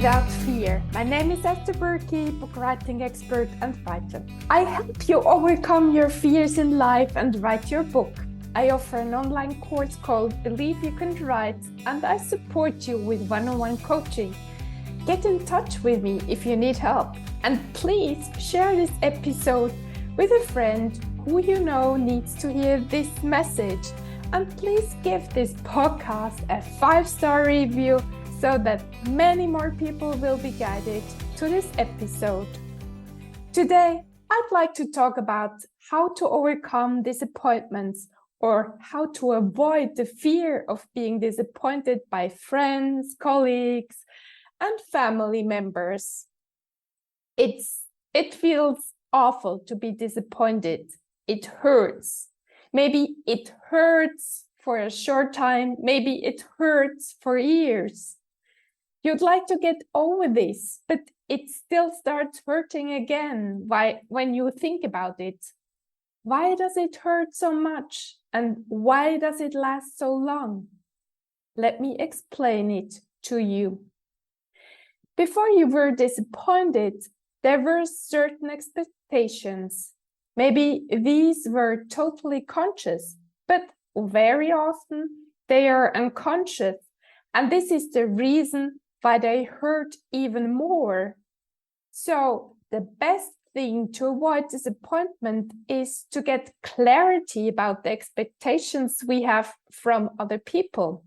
without fear. My name is Esther Buerki, book writing expert and writer. I help you overcome your fears in life and write your book. I offer an online course called Believe You Can Write, and I support you with one-on-one coaching. Get in touch with me if you need help, and please share this episode with a friend who you know needs to hear this message. And please give this podcast a 5-star review so that many more people will be guided to this episode. Today, I'd like to talk about how to overcome disappointments or how to avoid the fear of being disappointed by friends, colleagues, and family members. It feels awful to be disappointed. It hurts. Maybe it hurts for a short time. Maybe it hurts for years. You'd like to get over this, but it still starts hurting again. Why, when you think about it? Why does it hurt so much? And why does it last so long? Let me explain it to you. Before you were disappointed, there were certain expectations. Maybe these were totally conscious, but very often they are unconscious. And this is the reason why they hurt even more. So the best thing to avoid disappointment is to get clarity about the expectations we have from other people.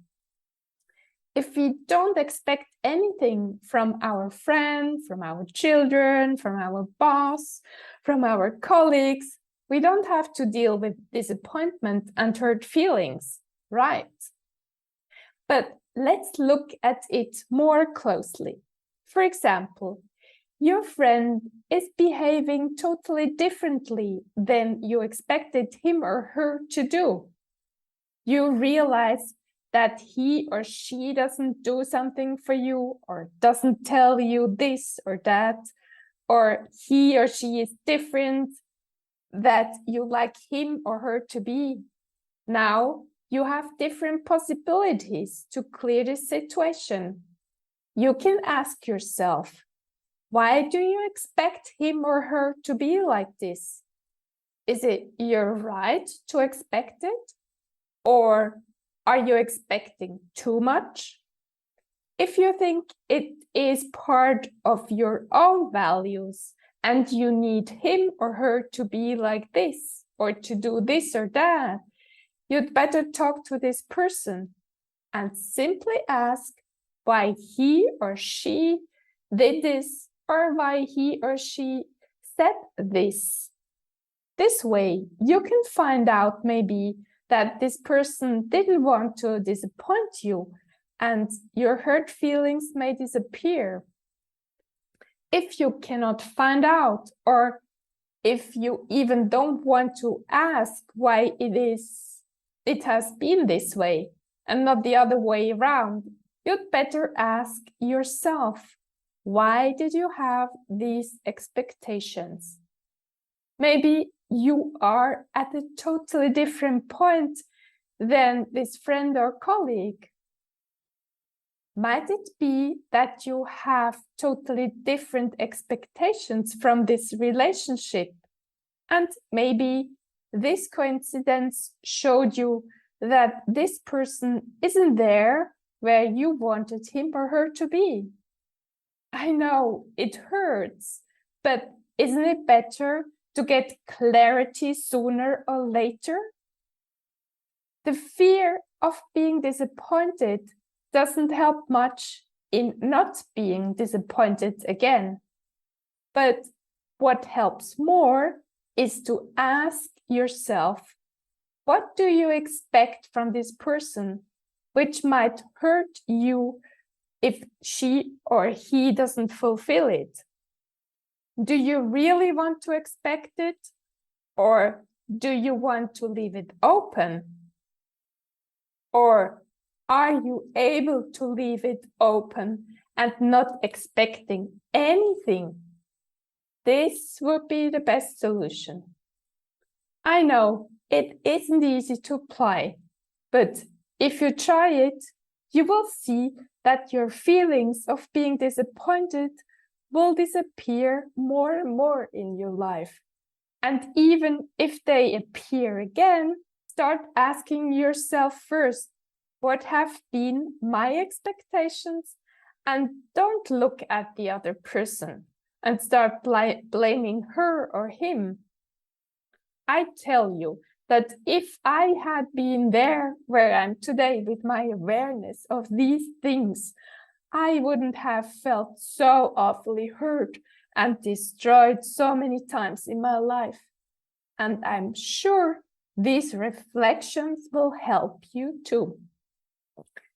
If we don't expect anything from our friend, from our children, from our boss, from our colleagues, we don't have to deal with disappointment and hurt feelings, right? But let's look at it more closely. For example, your friend is behaving totally differently than you expected him or her to do. You realize that he or she doesn't do something for you or doesn't tell you this or that, or he or she is different that you like him or her to be. Now you have different possibilities to clear this situation. You can ask yourself, why do you expect him or her to be like this? Is it your right to expect it? Or are you expecting too much? If you think it is part of your own values and you need him or her to be like this or to do this or that, you'd better talk to this person and simply ask why he or she did this or why he or she said this. This way, you can find out maybe that this person didn't want to disappoint you and your hurt feelings may disappear. If you cannot find out, or if you even don't want to ask why it has been this way and not the other way around, you'd better ask yourself, why did you have these expectations? Maybe you are at a totally different point than this friend or colleague. Might it be that you have totally different expectations from this relationship? And maybe this coincidence showed you that this person isn't there where you wanted him or her to be. I know it hurts, but isn't it better to get clarity sooner or later? The fear of being disappointed doesn't help much in not being disappointed again. But what helps more is to ask yourself, what do you expect from this person, which might hurt you if she or he doesn't fulfill it? Do you really want to expect it? Or do you want to leave it open? Or are you able to leave it open and not expecting anything? This would be the best solution. I know it isn't easy to apply, but if you try it, you will see that your feelings of being disappointed will disappear more and more in your life. And even if they appear again, start asking yourself first, what have been my expectations? And don't look at the other person and start blaming her or him. I tell you that if I had been there where I am today with my awareness of these things, I wouldn't have felt so awfully hurt and destroyed so many times in my life. And I'm sure these reflections will help you too.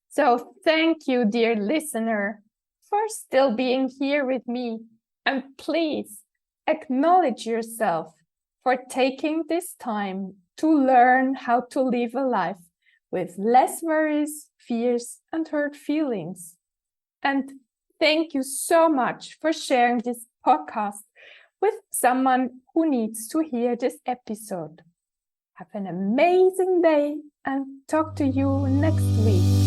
So thank you, dear listener, for still being here with me. And please acknowledge yourself for taking this time to learn how to live a life with less worries, fears, and hurt feelings. And thank you so much for sharing this podcast with someone who needs to hear this episode. Have an amazing day and talk to you next week.